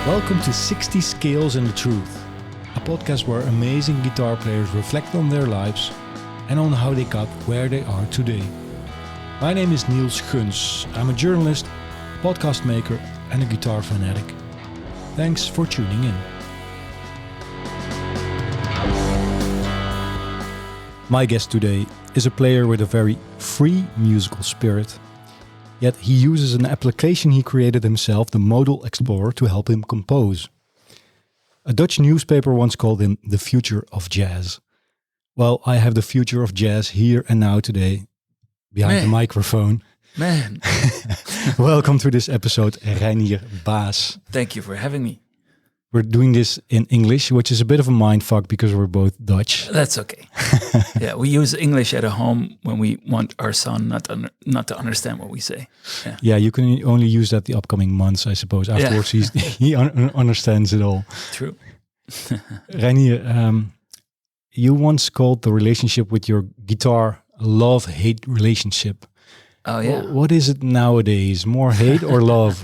Welcome to 60 Scales and the Truth, a podcast where amazing guitar players reflect on their lives and on how they got where they are today. My name is Niels Guns. I'm a journalist, podcast maker and a guitar fanatic. Thanks for tuning in. My guest today is a player with a very free musical spirit. Yet he uses an application he created himself, the Modal Explorer, to help him compose. A Dutch newspaper once called him the future of jazz. Well, I have the future of jazz here and now today, behind the microphone. Man. Welcome to this episode, Reinier Baas. Thank you for having me. We're doing this in English, which is a bit of a mindfuck because we're both Dutch. That's okay. Yeah, we use English at home when we want our son not to understand what we say. Yeah, you can only use that the upcoming months, I suppose. Afterwards, he understands it all. True. Reinier, you once called the relationship with your guitar a love-hate relationship. Oh, yeah. What is it nowadays? More hate or love?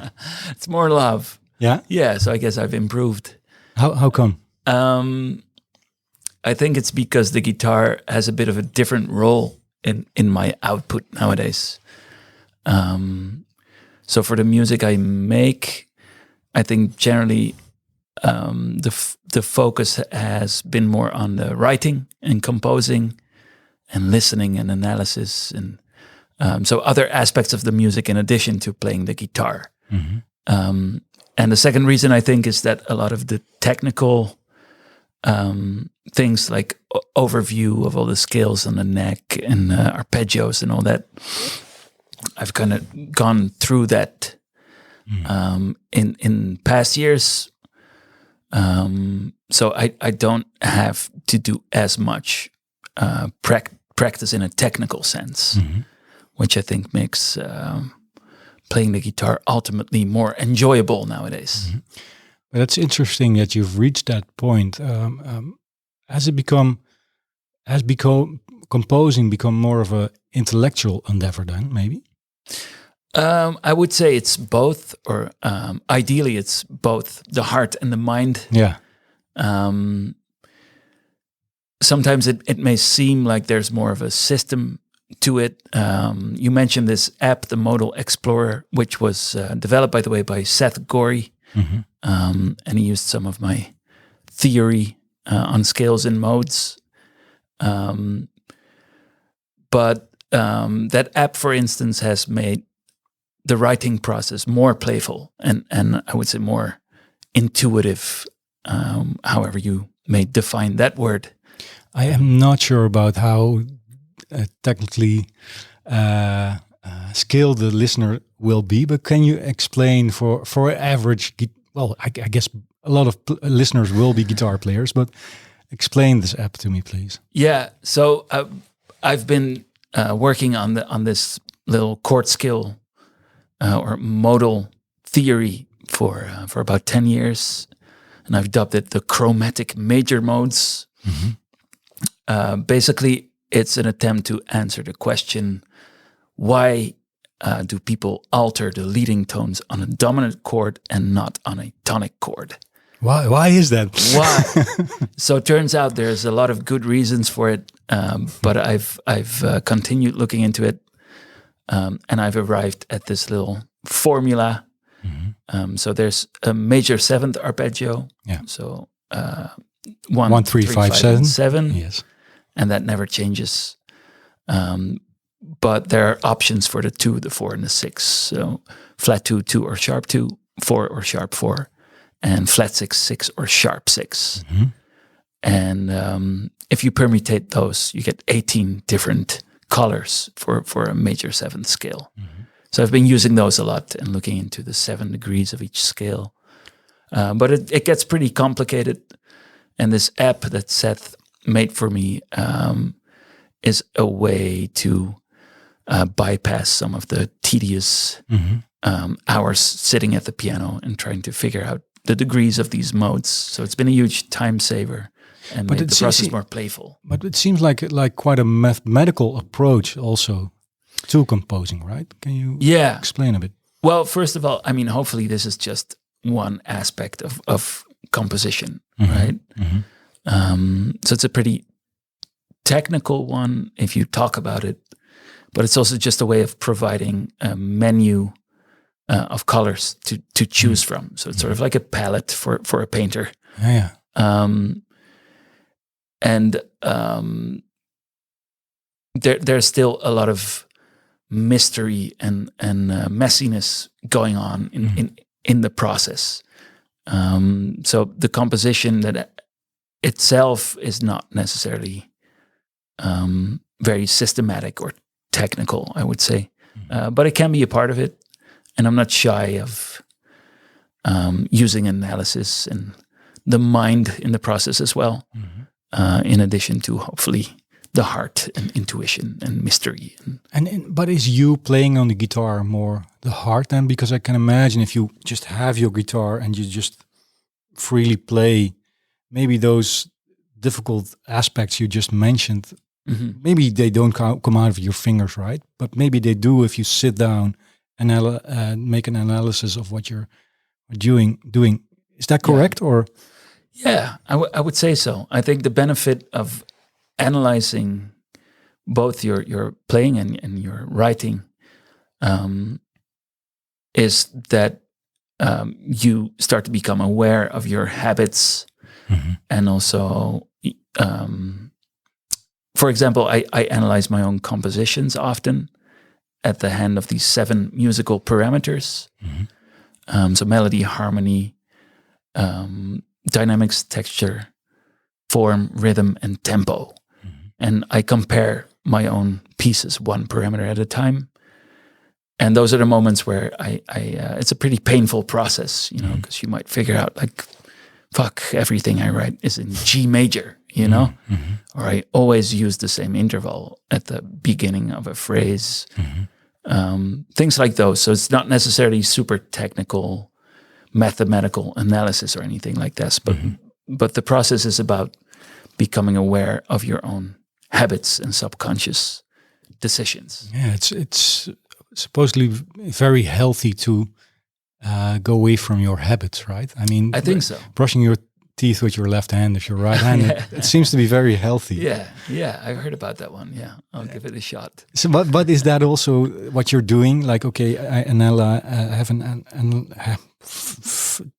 It's more love. Yeah? Yeah, so I guess I've improved. How come? I think it's because the guitar has a bit of a different role in my output nowadays. So for the music I make, I think generally the focus has been more on the writing and composing and listening and analysis and so other aspects of the music in addition to playing the guitar. Mm-hmm. And the second reason I think is that a lot of the technical things like overview of all the scales on the neck and arpeggios and all that, I've kind of gone through that in past years. So I don't have to do as much practice in a technical sense, which I think makes playing the guitar ultimately more enjoyable nowadays. Mm-hmm. But it's interesting that you've reached that point. Has composing become more of a intellectual endeavor then, maybe? I would say it's both, or ideally it's both the heart and the mind. Yeah. Sometimes it may seem like there's more of a system to it. You mentioned this app, the Modal Explorer, which was developed, by the way, by Seth Gorey. Mm-hmm. And he used some of my theory on scales and modes. But that app, for instance, has made the writing process more playful and I would say more intuitive, however you may define that word. I am not sure about how technically skilled the listener will be, but can you explain for average, well, I guess a lot of listeners will be guitar players, but explain this app to me, please. Yeah, so I've been working on this little chord scale or modal theory for about 10 years, and I've dubbed it the chromatic major modes. Mm-hmm. Basically, it's an attempt to answer the question, why do people alter the leading tones on a dominant chord and not on a tonic chord? Why is that? Why? So it turns out there's a lot of good reasons for it, but I've continued looking into it, and I've arrived at this little formula. Mm-hmm. So there's a major seventh arpeggio. Yeah. So 1, 3, 5, 7. Yes. And that never changes. But there are options for the 2, the 4, and the 6. So flat 2, 2 or sharp 2, 4 or sharp 4, and flat 6, 6 or sharp 6. Mm-hmm. And if you permutate those, you get 18 different colors for a major 7th scale. Mm-hmm. So I've been using those a lot and looking into the 7 degrees of each scale. But it gets pretty complicated. And this app that Seth made for me is a way to bypass some of the tedious hours sitting at the piano and trying to figure out the degrees of these modes. So it's been a huge time saver and made the process more playful. But it seems like quite a mathematical approach also to composing, right? Can you explain a bit? Well, first of all, I mean, hopefully this is just one aspect of composition, right? So it's a pretty technical one if you talk about it, but it's also just a way of providing a menu of colors to choose from. So it's sort of like a palette for a painter. Yeah. There's still a lot of mystery and messiness going on in the process. So the composition that itself is not necessarily very systematic or technical, I would say, but it can be a part of it. And I'm not shy of using analysis and the mind in the process as well, in addition to hopefully the heart and intuition and mystery. But is you playing on the guitar more the heart then? Because I can imagine if you just have your guitar and you just freely play, maybe those difficult aspects you just mentioned, maybe they don't come out of your fingers, right? But maybe they do if you sit down and make an analysis of what you're doing. Is that correct? Or yeah, I would say so. I think the benefit of analyzing both your playing and your writing is that you start to become aware of your habits, and also, for example, I analyze my own compositions often at the hand of these 7 musical parameters. So melody, harmony, dynamics, texture, form, rhythm, and tempo. And I compare my own pieces 1 parameter at a time. And those are the moments where I it's a pretty painful process, because you might figure out like, fuck, everything I write is in G major, or I always use the same interval at the beginning of a phrase. Things like those. So it's not necessarily super technical, mathematical analysis or anything like this, but the process is about becoming aware of your own habits and subconscious decisions. Yeah, it's supposedly very healthy to go away from your habits, right? I mean, I think so. Brushing your teeth with your left hand if you're right-handed, it seems to be very healthy. Yeah, I heard about that one. Yeah, I'll give it a shot. So, but is that also what you're doing? Like, okay,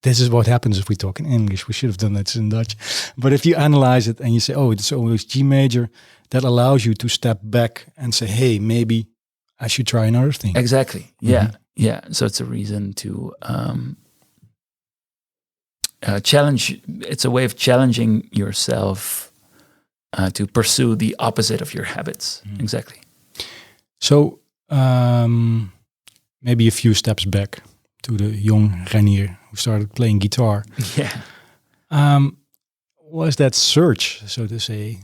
this is what happens if we talk in English. We should have done that in Dutch. But if you analyze it and you say, oh, it's always G major, that allows you to step back and say, hey, maybe I should try another thing. Exactly. Yeah. So it's a reason to challenge. It's a way of challenging yourself to pursue the opposite of your habits. Exactly. So maybe a few steps back to the young Reinier who started playing guitar. Yeah. Was that search, so to say,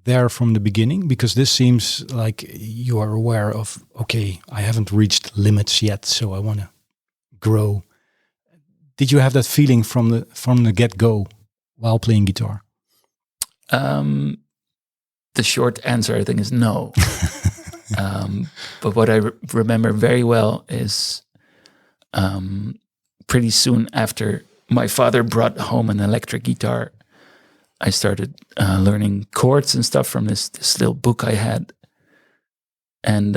there from the beginning? Because this seems like you are aware of, okay, I haven't reached limits yet, so I want to grow. Did you have that feeling from the get-go while playing guitar? The short answer, I think, is no. But what I remember very well is pretty soon after my father brought home an electric guitar, I started learning chords and stuff from this little book I had. And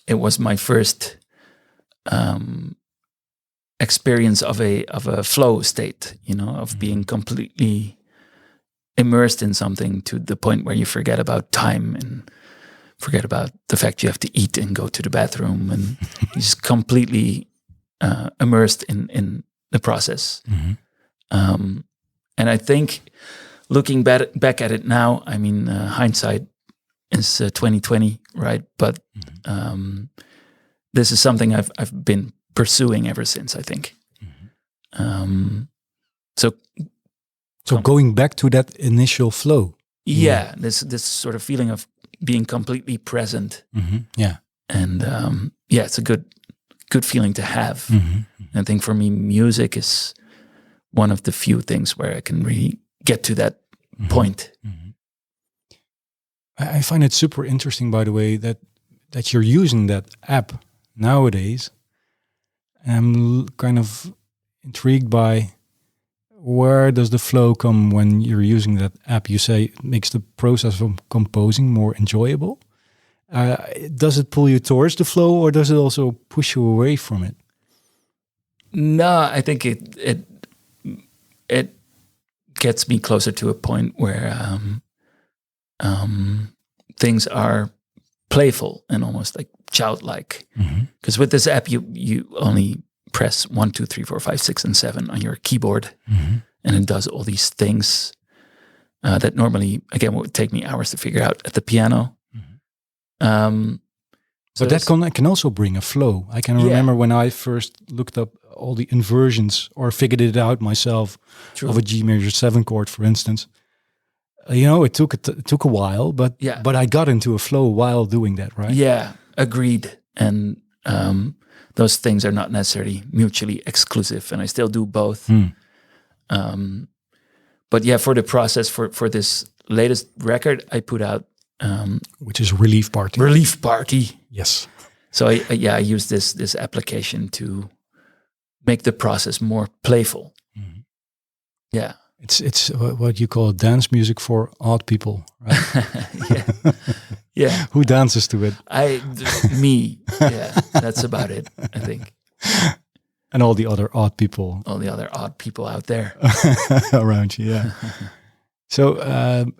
it was my first experience of a flow state, of being completely immersed in something to the point where you forget about time and forget about the fact you have to eat and go to the bathroom, and you're just completely immersed in the process. And I think looking back at it now, I mean, hindsight is 2020, right? But this is something I've been pursuing ever since, I think. So going back to that initial flow. Yeah, this sort of feeling of being completely present. Yeah. And it's a good feeling to have. And I think for me, music is one of the few things where I can really get to that point. I find it super interesting, by the way, that you're using that app nowadays. I'm kind of intrigued by where does the flow come when you're using that app. You say it makes the process of composing more enjoyable. Does it pull you towards the flow, or does it also push you away from it? No, I think it gets me closer to a point where things are playful and almost like childlike. Because with this app, you only press 1, 2, 3, 4, 5, 6, and 7 on your keyboard, and it does all these things that normally, again, would take me hours to figure out at the piano. But that can also bring a flow. I can remember when I first looked up all the inversions or figured it out myself of a G major 7 chord, for instance. It took a while, but I got into a flow while doing that, right? Yeah, agreed. And those things are not necessarily mutually exclusive, and I still do both. But yeah, for the process for this latest record, I put out which is Relief Party. Relief Party. Yes. So I use this application to make the process more playful. Yeah. It's what you call dance music for odd people, right? Yeah. Who dances to it? Me. Yeah, that's about it, I think. And all the other odd people. All the other odd people out there. Around you, yeah. So,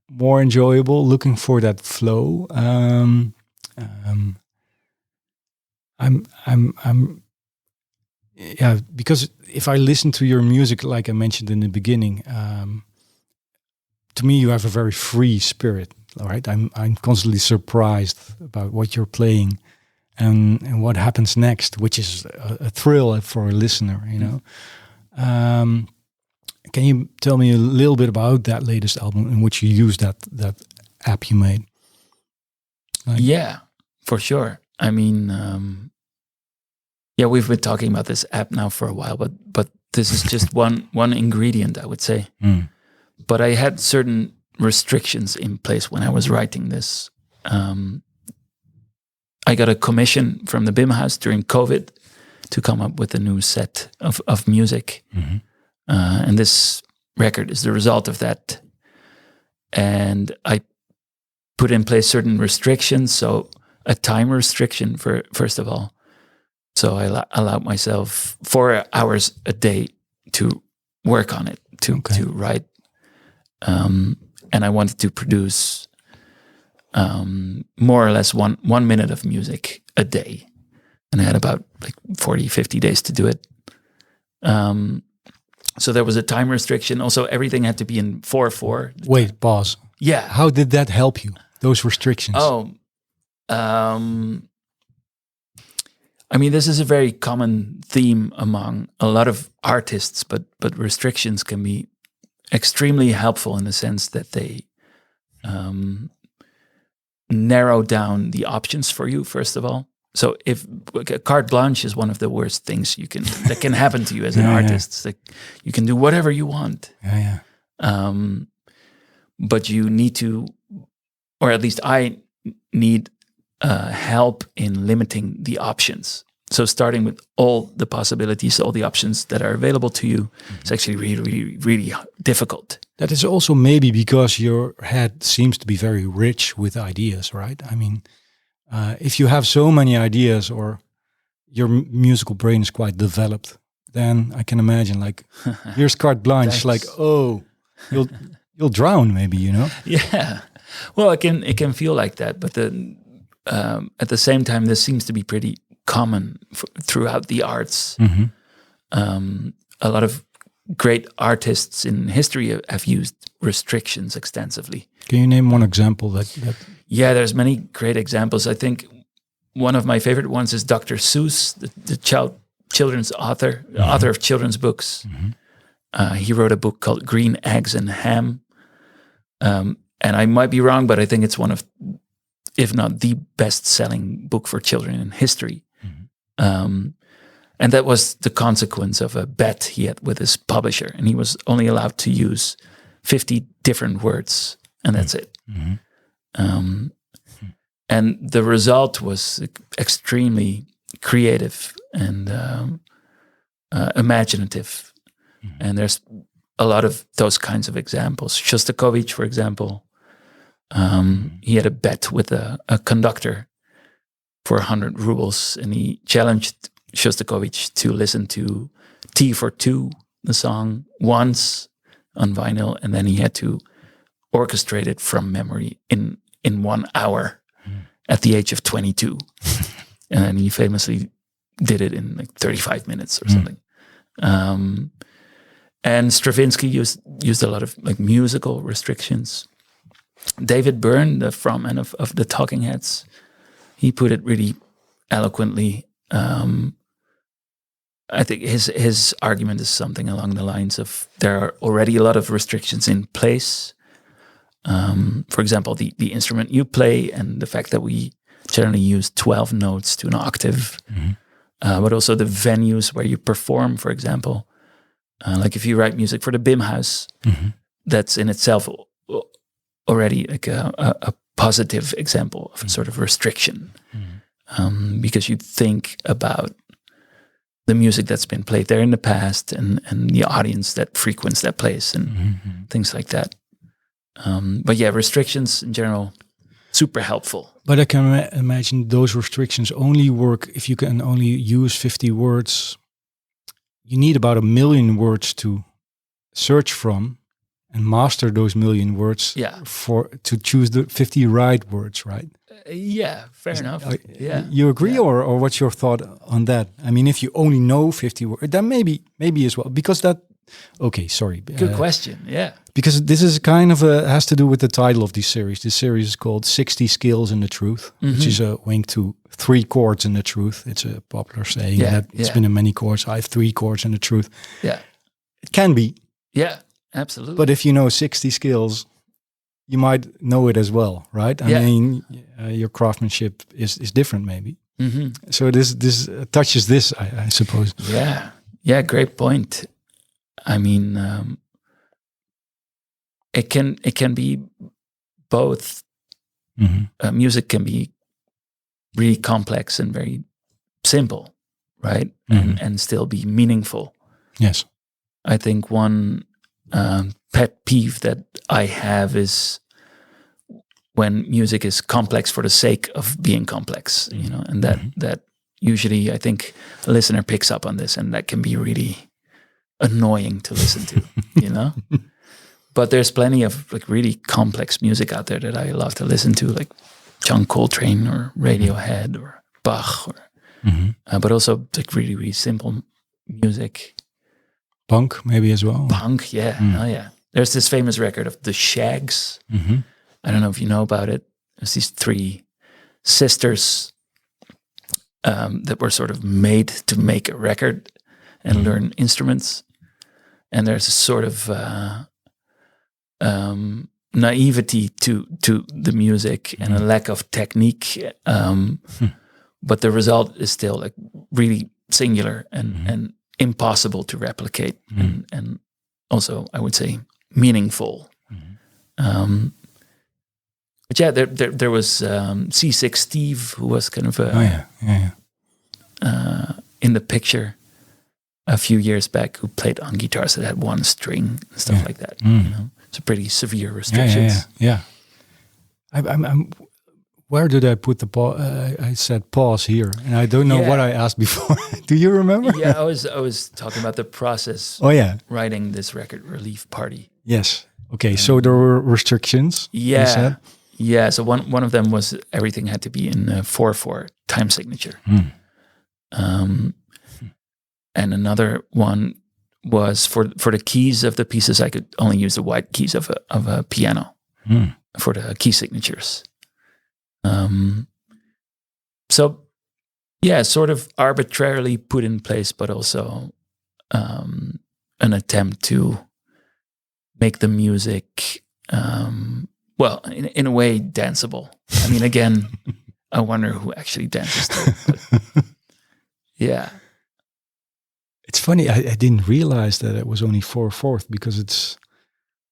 more enjoyable, looking for that flow. Because if I listen to your music, like I mentioned in the beginning, to me you have a very free spirit. All right, I'm constantly surprised about what you're playing and what happens next, which is a thrill for a listener. Can you tell me a little bit about that latest album in which you used that app you made? Yeah, for sure. I mean, we've been talking about this app now for a while, but this is just one ingredient, I would say. But I had certain restrictions in place when I was writing this. I got a commission from the BIM House during COVID to come up with a new set of music. And this record is the result of that. And I put in place certain restrictions. So a time restriction, first of all. So I allowed myself 4 hours a day to work on it, to write. And I wanted to produce more or less one minute of music a day. And I had about 40, 50 days to do it. So there was a time restriction. Also, everything had to be in 4/4. Wait, pause. Yeah. How did that help you, those restrictions? I mean, this is a very common theme among a lot of artists, but restrictions can be extremely helpful in the sense that they narrow down the options for you, first of all. So if carte blanche is one of the worst things that can happen to you as an artist. It's like you can do whatever you want. But you need to, or at least I need help in limiting the options. So starting with all the possibilities, all the options that are available to you, it's actually really, really, really difficult. That is also maybe because your head seems to be very rich with ideas, right? I mean, if you have so many ideas or your musical brain is quite developed, then I can imagine here's carte blanche, you'll drown maybe, Yeah. Well, it can feel like that, but at the same time, this seems to be pretty common throughout the arts. A lot of great artists in history have used restrictions extensively. Can you name one example that? Yeah, there's many great examples. I think one of my favorite ones is Dr. Seuss, the children's author, the author of children's books. He wrote a book called Green Eggs and Ham. And I might be wrong, but I think it's one of, if not the best-selling book for children in history. And that was the consequence of a bet he had with his publisher. And he was only allowed to use 50 different words, and that's it. And the result was extremely creative and imaginative. And there's a lot of those kinds of examples. Shostakovich, for example, he had a bet with a conductor for 100 rubles, and he challenged Shostakovich to listen to T for Two, the song, once on vinyl, and then he had to orchestrate it from memory in 1 hour at the age of 22. And then he famously did it in like 35 minutes or something. And Stravinsky used a lot of like musical restrictions. David Byrne, the frontman of the Talking Heads, he put it really eloquently. I think his argument is something along the lines of there are already a lot of restrictions in place. For example, the instrument you play and the fact that we generally use 12 notes to an octave, but also the venues where you perform, for example. Like if you write music for the BIM House, that's in itself already like a positive example of a sort of restriction, because you think about the music that's been played there in the past and the audience that frequents that place and things like that. But yeah, restrictions in general, super helpful. But I can imagine those restrictions only work if you can only use 50 words. You need about 1 million words to search from and master those 1 million words to choose the 50 right words, right? Yeah, fair enough. You agree, or what's your thought on that? I mean, if you only know 50 words, then maybe as well, because that. Okay, sorry. Good question. Yeah, because this is kind of has to do with the title of this series. This series is called 60 Skills in the Truth, which is a wink to 3 chords in the truth. It's a popular saying that it's been in many chords. I have 3 chords in the truth. Yeah, it can be. Yeah, absolutely. But if you know 60 skills, you might know it as well, right? I mean, your craftsmanship is different, maybe. So this touches this, I suppose. Yeah, great point. I mean, it can be both. Music can be really complex and very simple, right? And still be meaningful. Yes. I think one pet peeve that I have is when music is complex for the sake of being complex, you know, and that usually I think a listener picks up on this, and that can be really annoying to listen to, you know. But there's plenty of like really complex music out there that I love to listen to, like John Coltrane or Radiohead or Bach, or but also like really, really simple music. Punk maybe as well. Punk, yeah. Oh yeah. There's this famous record of the Shags. I don't know if you know about it. There's these 3 sisters that were sort of made to make a record and learn instruments. And there's a sort of naivety to the music and a lack of technique. But the result is still like really singular and impossible to replicate, and also I would say meaningful. But yeah, there was C6 Steve, who was kind of in the picture a few years back, who played on guitars that had 1 string and stuff like that. You know, it's a pretty severe restrictions. I'm where did I put the pause? I said pause here, and I don't know what I asked before. Do you remember? Yeah, I was talking about the process. Writing this record, Relief Party. Yes. Okay. So there were restrictions. Yeah. You said? Yeah. So one of them was everything had to be in 4/4 time signature. And another one was for the keys of the pieces, I could only use the white keys of a piano for the key signatures. So yeah, sort of arbitrarily put in place, but also an attempt to make the music, well, in a way, danceable. I mean, again, I wonder who actually dances to it. But yeah. It's funny, I didn't realize that it was only 4/4, because it's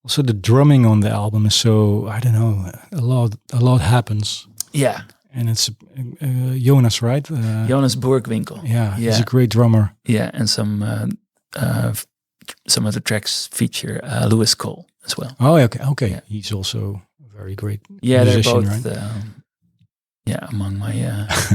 also the drumming on the album is so, I don't know, a lot happens. Yeah. And it's Jonas, right? Jonas Burgwinkel. Yeah, he's a great drummer. Yeah, and some of the tracks feature Lewis Cole as well. Oh, okay. Yeah. He's also a very great musician, they're both, right? Among my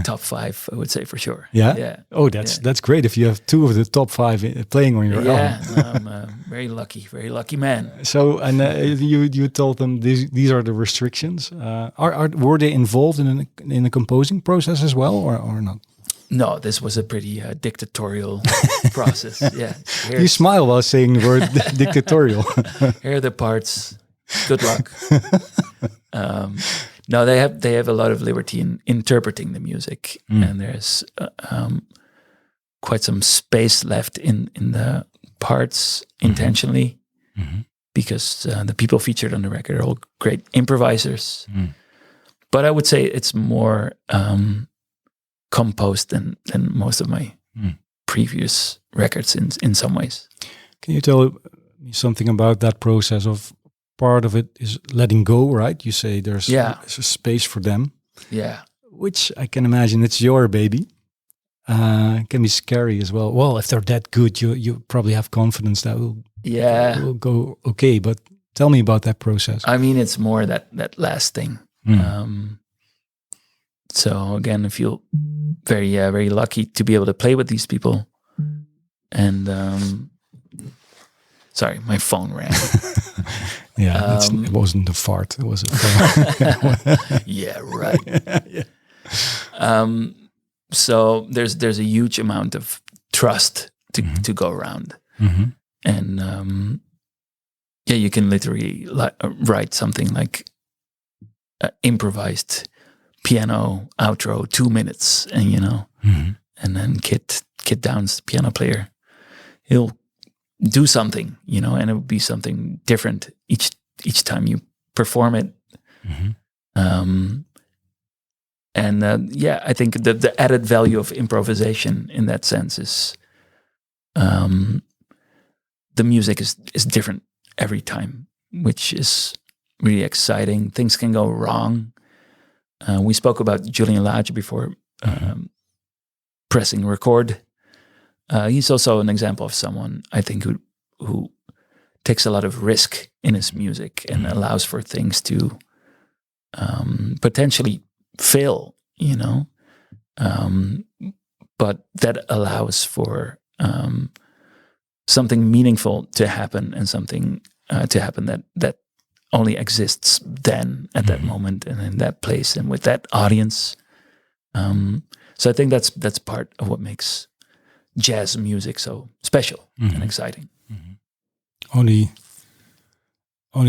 top 5, I would say for sure. Yeah. Oh, that's great. If you have 2 of the top 5 playing on your own. Yeah, I'm a very lucky man. So, and you told them these are the restrictions. Were they involved in the composing process as well, or not? No, this was a pretty dictatorial process. Yeah, you smile while saying the word dictatorial. Here are the parts. Good luck. No, they have a lot of liberty in interpreting the music, and there's quite some space left in the parts intentionally, because the people featured on the record are all great improvisers. But I would say it's more composed than most of my previous records in some ways. Can you tell me something about that process of? Part of it is letting go, right? You say there's a space for them. Yeah. Which I can imagine it's your baby. It can be scary as well. Well, if they're that good, you probably have confidence that will go okay. But tell me about that process. I mean, it's more that last thing. So again, I feel very lucky to be able to play with these people. And sorry, my phone rang. Yeah, it wasn't a fart. It was a phone. Yeah, right. Yeah. So there's a huge amount of trust to go around, and you can literally write something like improvised piano outro 2 minutes, and and then Kit Downs, the piano player, he'll do something, and it would be something different each time you perform it. I think the added value of improvisation in that sense is the music is different every time, which is really exciting. Things can go wrong. We spoke about Julian Lage before pressing record. He's also an example of someone, I think, who takes a lot of risk in his music and allows for things to potentially fail, but that allows for something meaningful to happen, and something to happen that only exists then at that moment and in that place and with that audience. So I think that's part of what makes jazz music so special and exciting. Only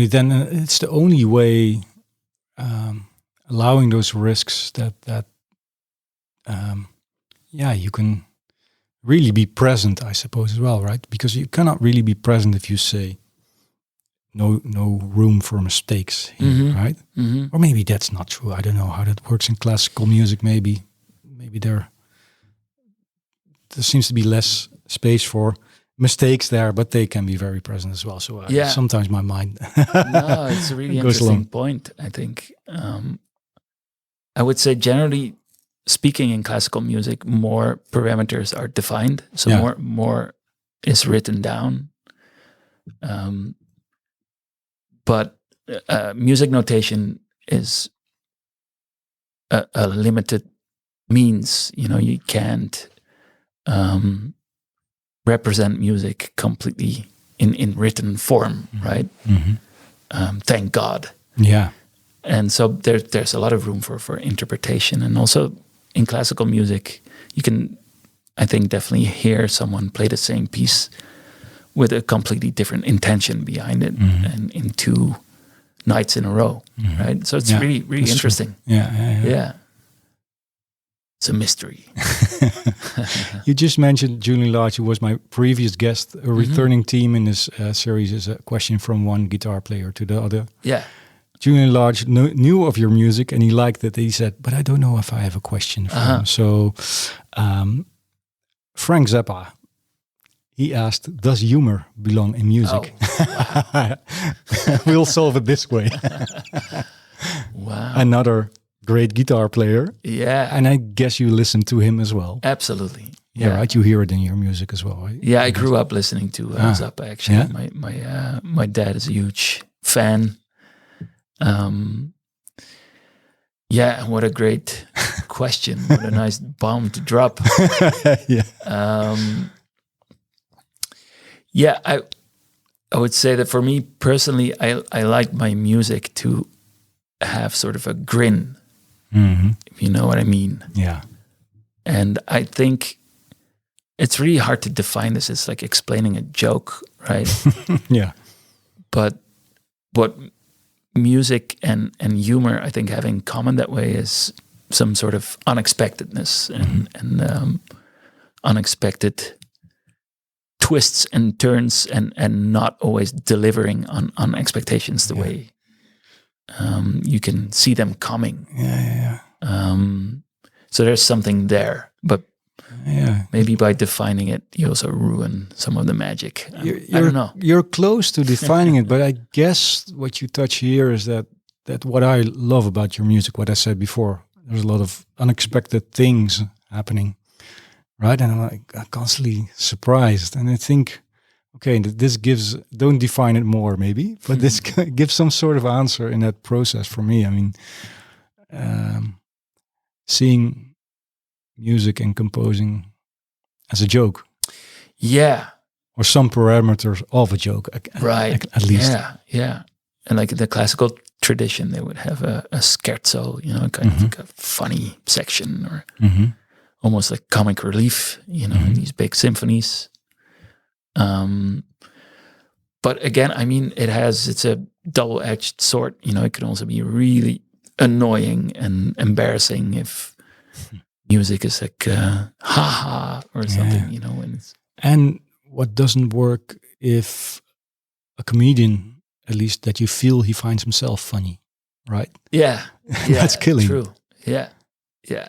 then it's the only way allowing those risks that you can really be present, I suppose, as well, right? Because you cannot really be present if you say no room for mistakes here, right? Or maybe that's not true. I don't know how that works in classical music. Maybe there seems to be less space for mistakes there, but they can be very present as well. So sometimes my mind no, it's a really interesting point, I think. I would say generally speaking, in classical music, more parameters are defined. So more is written down. But music notation is a limited means. You can't represent music completely in written form, right? Thank God. Yeah. And so there's a lot of room for interpretation. And also in classical music, you can, I think, definitely hear someone play the same piece with a completely different intention behind it, and in 2 nights in a row, right? So it's really interesting. Yeah. It's a mystery. You just mentioned Julian Lage, who was my previous guest. A returning theme in this series is a question from one guitar player to the other. Yeah. Julian Lage knew of your music and he liked it. He said, but I don't know if I have a question for him. So Frank Zappa, he asked, does humor belong in music? Oh, wow. We'll solve it this way. Wow. Another great guitar player. Yeah. And I guess you listen to him as well. Absolutely. Yeah, right. You hear it in your music as well, right? Yeah, I grew up listening to Zappa. Actually, my dad is a huge fan. Yeah, what a great question! What a nice bomb to drop. Yeah, I would say that for me personally, I like my music to have sort of a grin. If you know what I mean. Yeah. And I think it's really hard to define this. It's like explaining a joke, right? Yeah. But what music and humor, I think, have in common that way is some sort of unexpectedness and unexpected twists and turns and not always delivering on expectations the way you can see them coming. Yeah. So there's something there, but yeah, maybe by defining it, you also ruin some of the magic. I don't know. You're close to defining it, but I guess what you touch here is that what I love about your music, what I said before, there's a lot of unexpected things happening, right? And I'm constantly surprised. And I think, okay, this don't define it more maybe, but this gives some sort of answer in that process for me. I mean, seeing music and composing as a joke. Yeah. Or some parameters of a joke, right? At least. Yeah. And like the classical tradition, they would have a scherzo, kind of like a funny section, or almost like comic relief, in these big symphonies. But again, I mean, it's a double-edged sword. It can also be really annoying and embarrassing if music is like ha or something, and what doesn't work if a comedian, at least that you feel he finds himself funny, right? Yeah. That's killing. True. Yeah.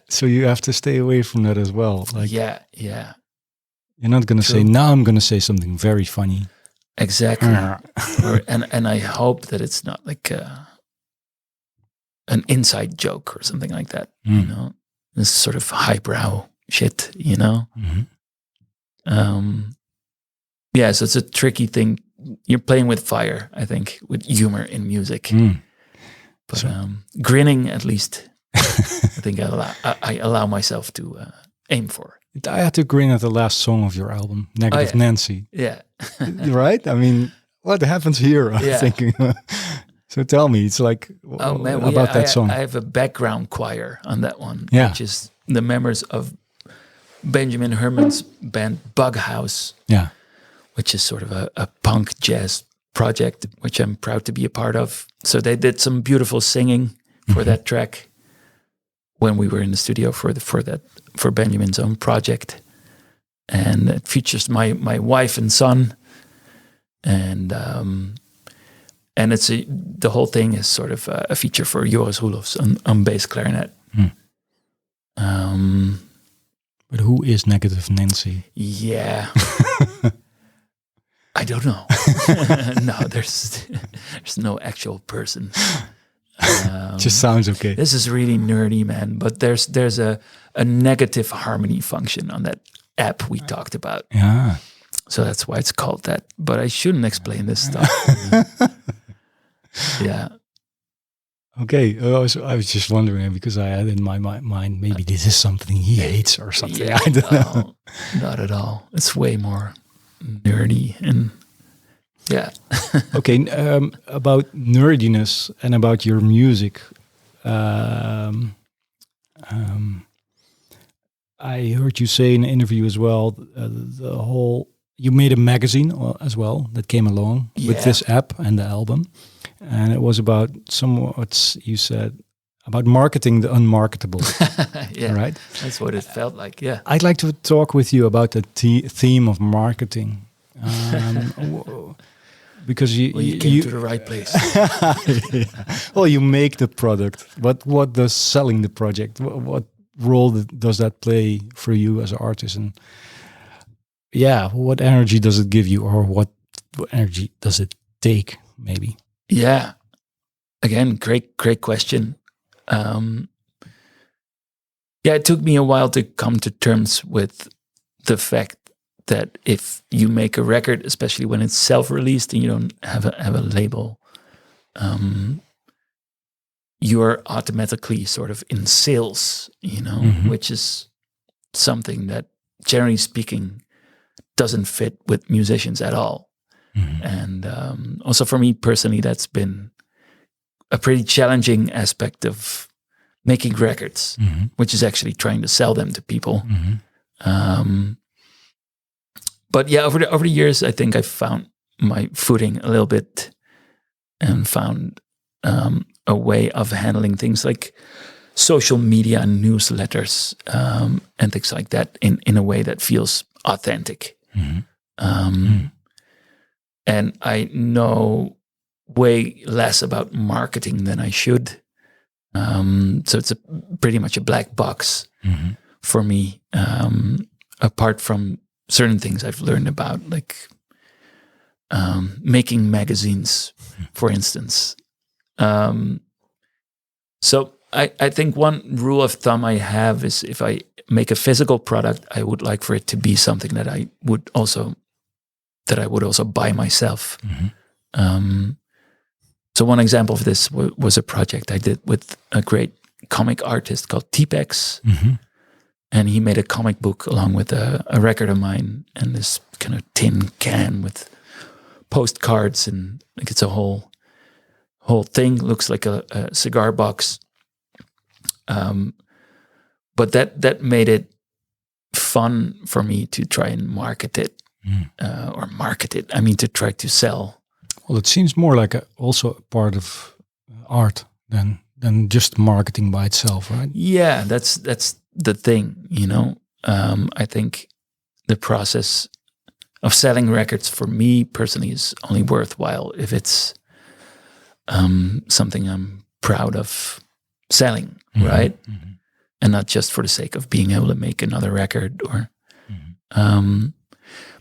So you have to stay away from that as well. Like, yeah. You're not going to say, now I'm going to say something very funny. Exactly. and I hope that it's not like an inside joke or something like that, This sort of highbrow shit, So it's a tricky thing. You're playing with fire, I think, with humor in music. But grinning, at least, I think I allow myself to aim for. I had to grin at the last song of your album, Negative Nancy. Yeah. Right? I mean, what happens here? I'm thinking. So tell me, it's like about that song. I have a background choir on that one, which is the members of Benjamin Herman's band Bughouse, which is sort of a punk jazz project, which I'm proud to be a part of. So they did some beautiful singing for that track when we were in the studio for Benjamin's own project, and it features my wife and son, and it's the whole thing is sort of a feature for Joris Roelofs on bass clarinet. But who is Negative Nancy? Yeah. I don't know. No, there's no actual person. Just sounds okay. This is really nerdy, man. But there's a negative harmony function on that app we talked about. Yeah. So that's why it's called that. But I shouldn't explain this stuff. Yeah. Okay. I was just wondering, because I had in my mind, maybe this is something he hates or something. Yeah, I don't know. Not at all. It's way more nerdy and Okay. About nerdiness and about your music. I heard you say in an interview as well, you made a magazine as well that came along with this app and the album. And it was about you said, about marketing the unmarketable. Right? That's what it felt like, yeah. I'd like to talk with you about the theme of marketing. Because you came to the right place. Well, you make the product. What does selling the project? What role does that play for you as an artist? And what energy does it give you, or what energy does it take? Maybe. Yeah. Again, great question. Yeah, it took me a while to come to terms with the fact that if you make a record, especially when it's self-released and you don't have a label, you're automatically sort of in sales, which is something that, generally speaking, doesn't fit with musicians at all. And also for me personally, that's been a pretty challenging aspect of making records, which is actually trying to sell them to people. But yeah, over the years, I think I found my footing a little bit and found a way of handling things like social media and newsletters and things like that in a way that feels authentic. And I know way less about marketing than I should. So it's pretty much a black box for me, apart from certain things I've learned about, like making magazines, for instance. So I think one rule of thumb I have is if I make a physical product, I would like for it to be something that I would also buy myself. So one example of this was a project I did with a great comic artist called T-Pex. And he made a comic book along with a record of mine and this kind of tin can with postcards, and like it's a whole thing. Looks like a cigar box. But that made it fun for me to try and market it. I mean, to try to sell. Well, it seems more like also a part of art than just marketing by itself, right? Yeah, that's the thing, I think the process of selling records for me personally is only worthwhile if it's something I'm proud of selling, right? And not just for the sake of being able to make another record or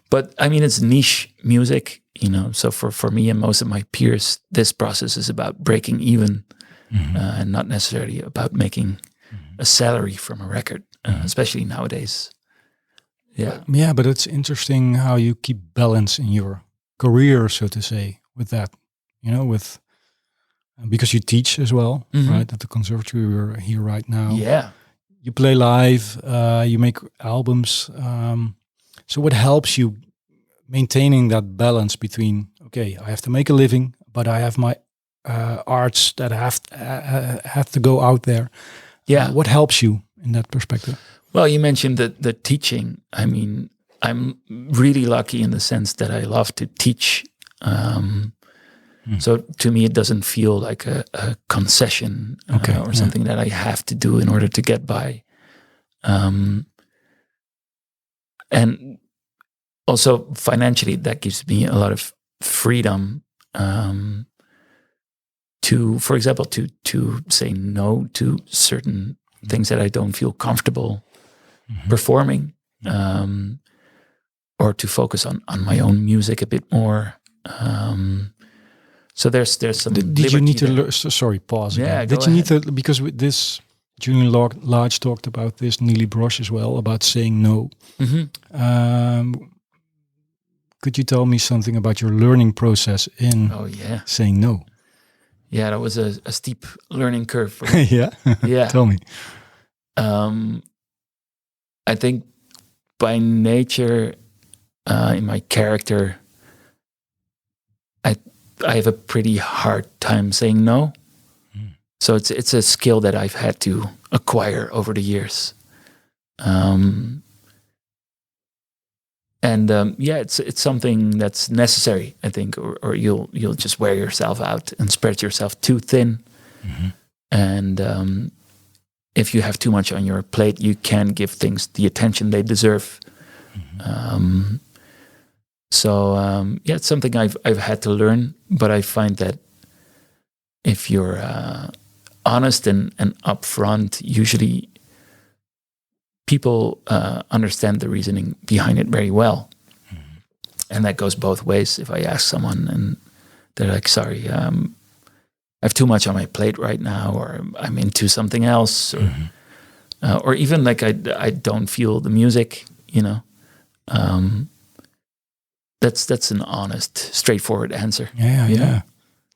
but I mean, it's niche music, so for me and most of my peers, this process is about breaking even and not necessarily about making a salary from a record, especially nowadays. Yeah, but it's interesting how you keep balance in your career, so to say, with that, because you teach as well, right? At the conservatory, we're here right now. Yeah. You play live, you make albums. So what helps you maintaining that balance between, okay, I have to make a living, but I have my arts that have to go out there. Yeah. What helps you in that perspective? Well, you mentioned the teaching. I mean, I'm really lucky in the sense that I love to teach. So to me, it doesn't feel like a concession or something that I have to do in order to get by. And also financially, that gives me a lot of freedom to, for example, to say no to certain things that I don't feel comfortable performing, or to focus on my own music a bit more. So there's some. Did you need to learn? Sorry, pause. Yeah, again. Did you need to, because with this, Julian Large talked about this, Neely Brosh as well, about saying no. Could you tell me something about your learning process in saying no? Yeah, that was a steep learning curve for me. Yeah. Tell me. I think by nature, in my character, I have a pretty hard time saying no. So it's a skill that I've had to acquire over the years. It's something that's necessary, I think, or you'll just wear yourself out and spread yourself too thin. And if you have too much on your plate, you can't give things the attention they deserve. It's something I've had to learn, but I find that if you're honest and upfront, usually people understand the reasoning behind it very well. And that goes both ways. If I ask someone and they're like, sorry, I have too much on my plate right now, or I'm into something else, or or even like I don't feel the music, you know. That's an honest, straightforward answer. Yeah, you yeah. know?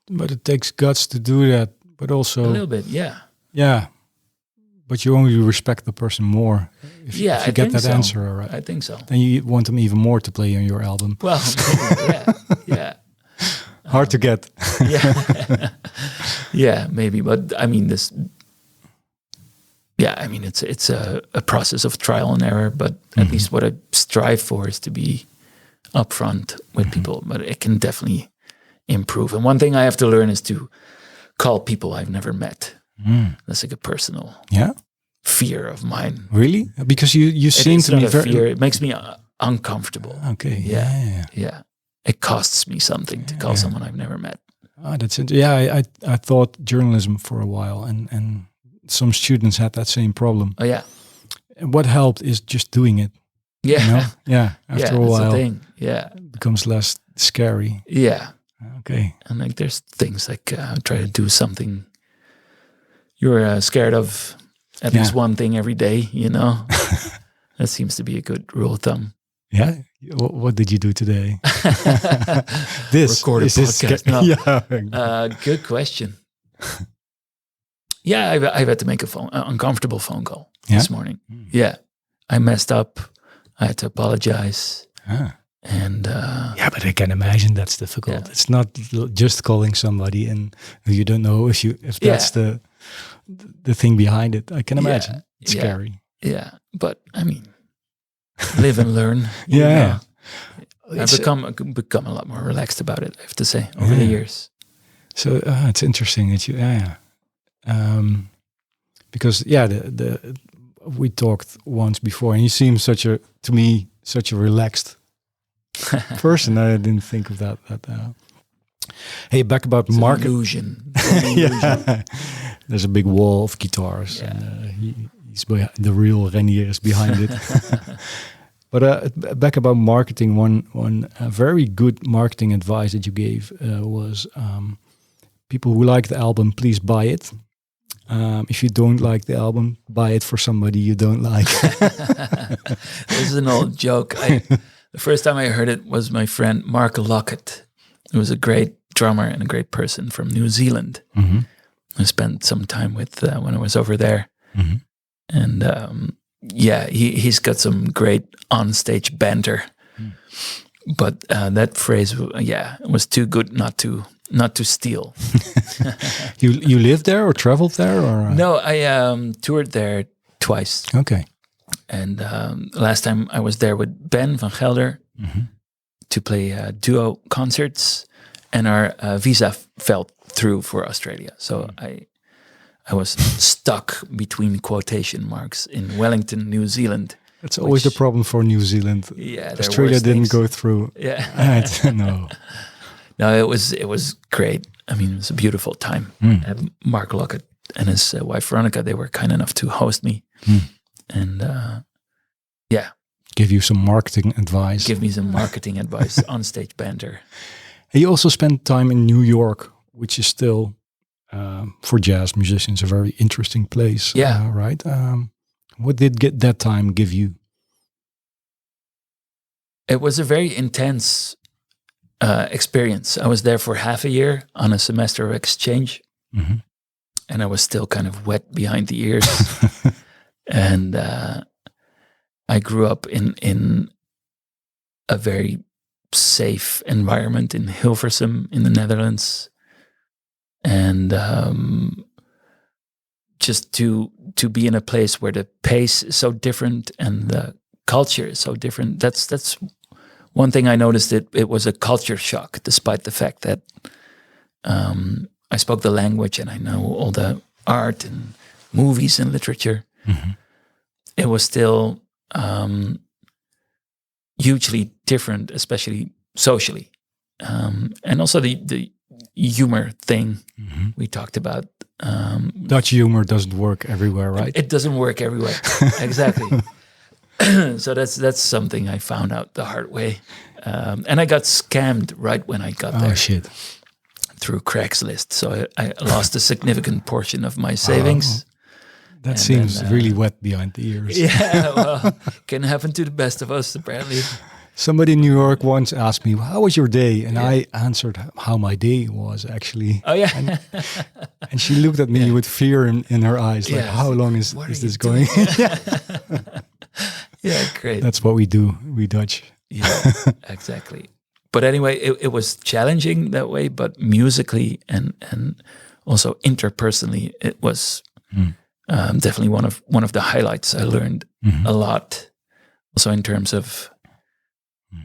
But it takes guts to do that. But also A little bit, yeah. Yeah. But you only respect the person more if you I get think that so. answer, all right? I think so. Then you want them even more to play on your album. Well, maybe, yeah. Hard to get. Yeah. Yeah, maybe. But I mean, it's a process of trial and error, but at least what I strive for is to be upfront with people, but it can definitely improve. And one thing I have to learn is to call people I've never met. That's like a personal fear of mine. Really? Because you seem to me very... fear. It makes me uncomfortable. Okay. Yeah. It costs me something to call someone I've never met. Oh, that's it. Yeah, I thought journalism for a while, and some students had that same problem. Oh yeah. And what helped is just doing it. Yeah. You know? Yeah. After a while, that's the thing. Yeah. It becomes less scary. Yeah. Okay. And like, there's things like try to do something you're scared of, at least one thing every day. You know, that seems to be a good rule of thumb. Yeah. What did you do today? Record a podcast. No. Yeah. Good question. Yeah, I've had to make an uncomfortable phone call this morning. Yeah, I messed up. I had to apologize. And but I can imagine that's difficult. Yeah. It's not just calling somebody and you don't know if that's the thing behind it. I can imagine it's scary. Yeah, but I mean, live and learn. Yeah. I've become a lot more relaxed about it, I have to say, over the years. So it's interesting that you, because we talked once before, and you seem such a relaxed person. I didn't think of that. Hey, back about market illusion. There's a big wall of guitars, and he's the real Reinier is behind it. But back about marketing, one very good marketing advice that you gave was people who like the album, please buy it. If you don't like the album, buy it for somebody you don't like. This is an old joke. The first time I heard it was my friend Mark Lockett, who was a great drummer and a great person from New Zealand. I spent some time with when I was over there. And he's got some great on-stage banter. But that phrase, was too good not to steal. You lived there or traveled there? Or No, I toured there twice. Okay. And last time I was there with Ben van Gelder to play duo concerts, and our visa fell through for Australia. So I was stuck between quotation marks in Wellington, New Zealand. That's always the problem for New Zealand. Yeah, Australia didn't go through. Yeah, no. No, it was great. I mean, it was a beautiful time. Mark Lockett and his wife Veronica, they were kind enough to host me, and give you some marketing advice. Give me some marketing advice on stage banter. You also spent time in New York, which is still for jazz musicians a very interesting place. Yeah, right. What did that time give you? It was a very intense experience. I was there for half a year on a semester of exchange, and I was still kind of wet behind the ears. And I grew up in a very safe environment in Hilversum in the Netherlands, and just to be in a place where the pace is so different and the culture is so different. That's one thing I noticed. It was a culture shock, despite the fact that I spoke the language and I know all the art and movies and literature. It was still hugely different, especially socially, and also the humor thing we talked about. Dutch humor doesn't work everywhere, right? It doesn't work everywhere. Exactly. So that's something I found out the hard way, and I got scammed right when I got there. Oh shit! Through Craigslist, so I lost a significant portion of my savings. That seems really wet behind the ears. Yeah, well, can happen to the best of us, apparently. Somebody in New York once asked me, "How was your day?" And I answered how my day was actually. Oh yeah, and she looked at me with fear in her eyes, like, "How long is this going?" Yeah, great. That's what we do, we Dutch. Yeah, exactly. But anyway, it was challenging that way, but musically and also interpersonally, it was definitely one of the highlights. I learned a lot, also in terms of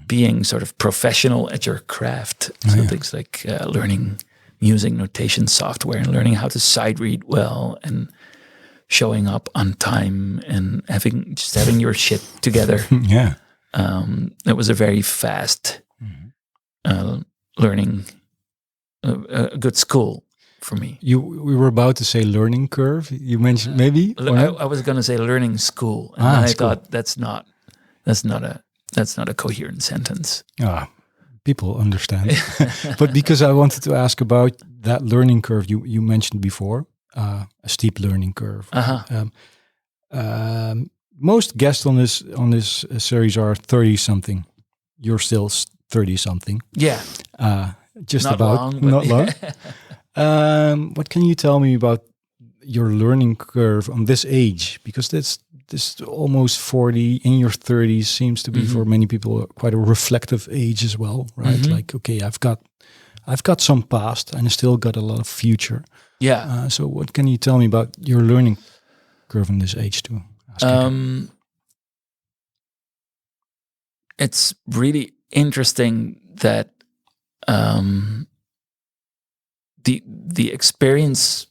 being sort of professional at your craft. So things like learning music notation software and learning how to sight read well and showing up on time and having your shit together. It was a very fast learning, a good school for me. We were about to say learning curve. You mentioned maybe. I was going to say learning school, and I thought that's not a coherent sentence. People understand. But because I wanted to ask about that learning curve you mentioned before, a steep learning curve. Most guests on this series are 30-something. You're still 30-something. Yeah. Just not about. Long, not long. What can you tell me about your learning curve on this age? Because this almost 40 in your 30s seems to be for many people quite a reflective age as well, right? Like, okay, I've got some past and I still got a lot of future. Yeah. So what can you tell me about your learning curve in this age too? It's really interesting that the experience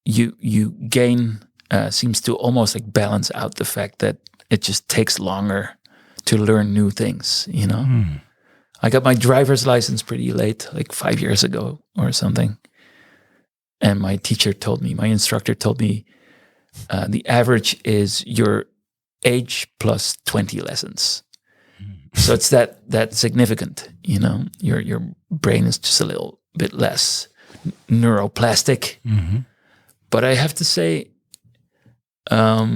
you gain seems to almost like balance out the fact that it just takes longer to learn new things, you know? I got my driver's license pretty late, like 5 years ago or something. And my instructor told me, the average is your age plus 20 lessons. So it's that significant, you know? Your brain is just a little bit less neuroplastic. But I have to say, at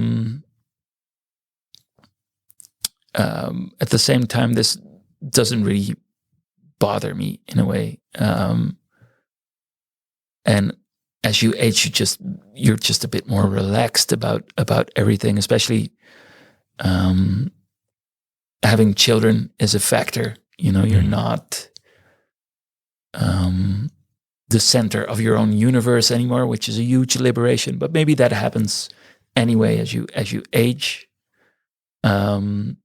the same time, this doesn't really bother me in a way. And as you age, you're just a bit more relaxed about everything, especially having children is a factor. You know, you're not the center of your own universe anymore, which is a huge liberation. But maybe that happens anyway as you age. And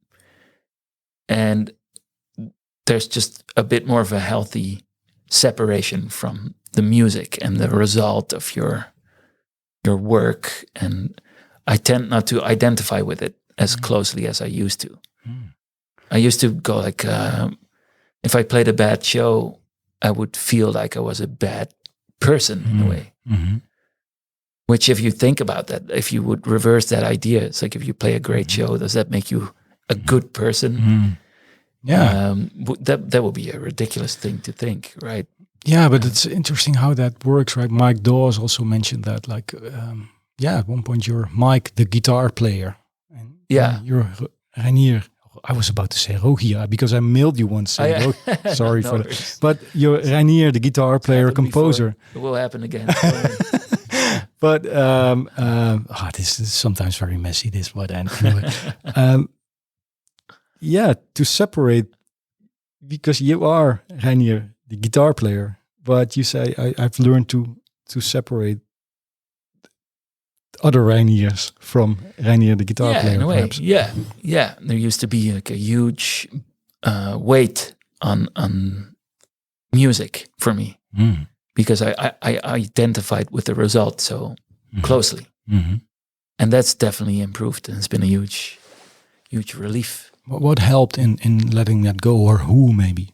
there's just a bit more of a healthy separation from the music and the result of your work. And I tend not to identify with it as closely as I used to. I used to go like, if I played a bad show, I would feel like I was a bad person in a way. Which, if you think about that, if you would reverse that idea, it's like, if you play a great show, does that make you a good person? That would be a ridiculous thing to think, right? Yeah, but it's interesting how that works, right? Mike Dawes also mentioned that, like, at one point you're Mike, the guitar player. And you're Reinier. I was about to say Rogia because I mailed you once. Sorry for that. But you're Reinier, the guitar player, composer. Before. It will happen again. But this is sometimes very messy, this one. Anyway. To separate, because you are Reinier, the guitar player, but you say, I've learned to separate other Reiniers from Reinier, the guitar player. In a way, perhaps. yeah. There used to be like a huge weight on music for me because I identified with the result so closely, and that's definitely improved. And it's been a huge relief. What helped in letting that go, or who maybe?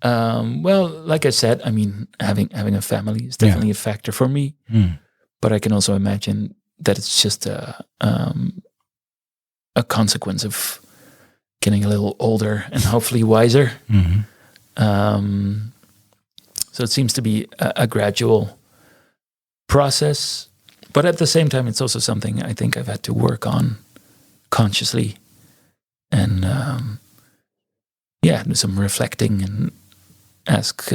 Well, like I said, I mean, having a family is definitely a factor for me. But I can also imagine that it's just a consequence of getting a little older and hopefully wiser. So it seems to be a gradual process. But at the same time, it's also something I think I've had to work on consciously, and do some reflecting and ask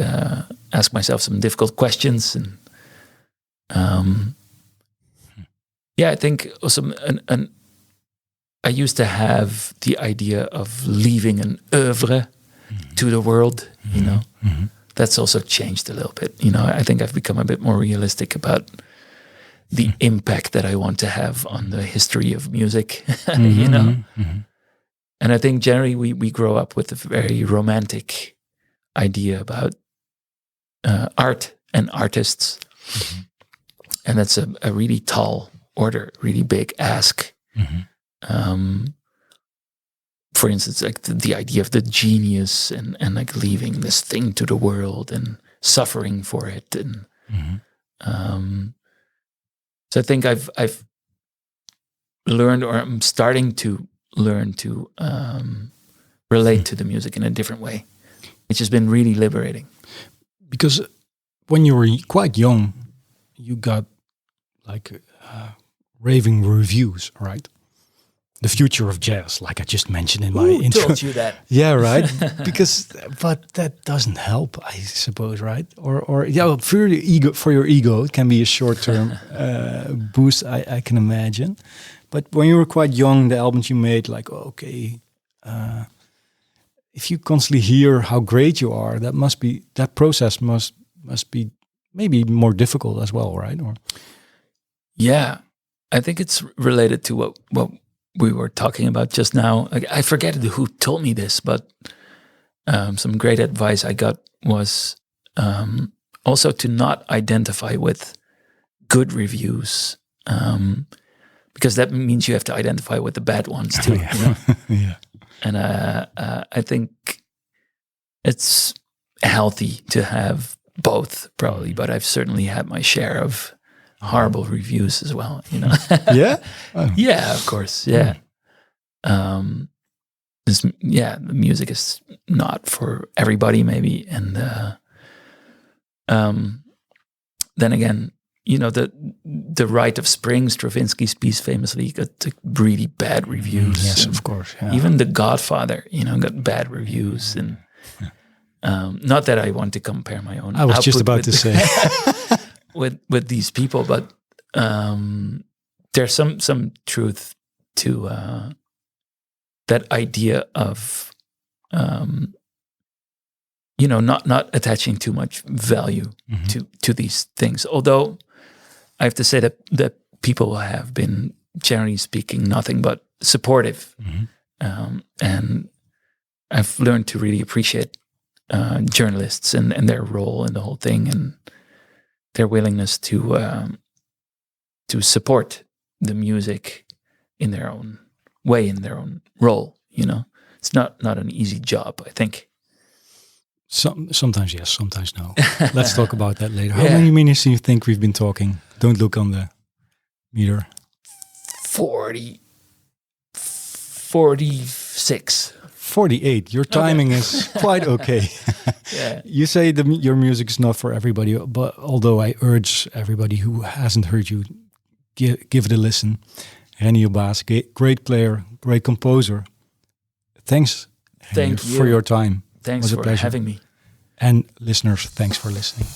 myself some difficult questions, and I think also I used to have the idea of leaving an oeuvre to the world, you know. That's also changed a little bit. You know, I think I've become a bit more realistic about the impact that I want to have on the history of music, you know. And I think generally we grow up with a very romantic idea about art and artists. And that's a really tall order, really big ask. For instance, like the idea of the genius and like leaving this thing to the world and suffering for it. And so I think I've learned, or I'm starting to learn to relate to the music in a different way, which has been really liberating. Because when you were quite young, you got like raving reviews, right? The future of jazz, like I just mentioned in my intro. Who told you that? Yeah, right. But that doesn't help, I suppose, right? Or for your ego, it can be a short-term boost. I can imagine. But when you were quite young, the albums you made, like if you constantly hear how great you are, that process must be maybe more difficult as well, right? Or yeah, I think it's related to what we were talking about just now. I forget who told me this, but some great advice I got was also to not identify with good reviews, because that means you have to identify with the bad ones too. You know? Yeah. And I think it's healthy to have both, probably, but I've certainly had my share of horrible reviews as well, you know. Yeah? Oh. Yeah, of course. Yeah. The music is not for everybody, maybe. And then again, you know, the Rite of Spring, Stravinsky's piece, famously got really bad reviews. Yes, of course. Yeah. Even The Godfather, you know, got bad reviews. And not that I want to compare my own. I was just about to say with these people, but there's some truth to that idea of not attaching too much value to these things. Although I have to say that people have been, generally speaking, nothing but supportive, and I've learned to really appreciate journalists and their role in the whole thing, and their willingness to support the music in their own way, in their own role. You know, it's not an easy job, I think. Sometimes yes, sometimes no. Let's talk about that later. How many minutes do you think we've been talking? Don't look on the meter. 46. 48. Your timing is quite okay. Yeah. You say your music is not for everybody, but although I urge everybody who hasn't heard you, give it a listen. Reinier Baas, great player, great composer. Thank you for your time. Thanks for having me. And listeners, thanks for listening.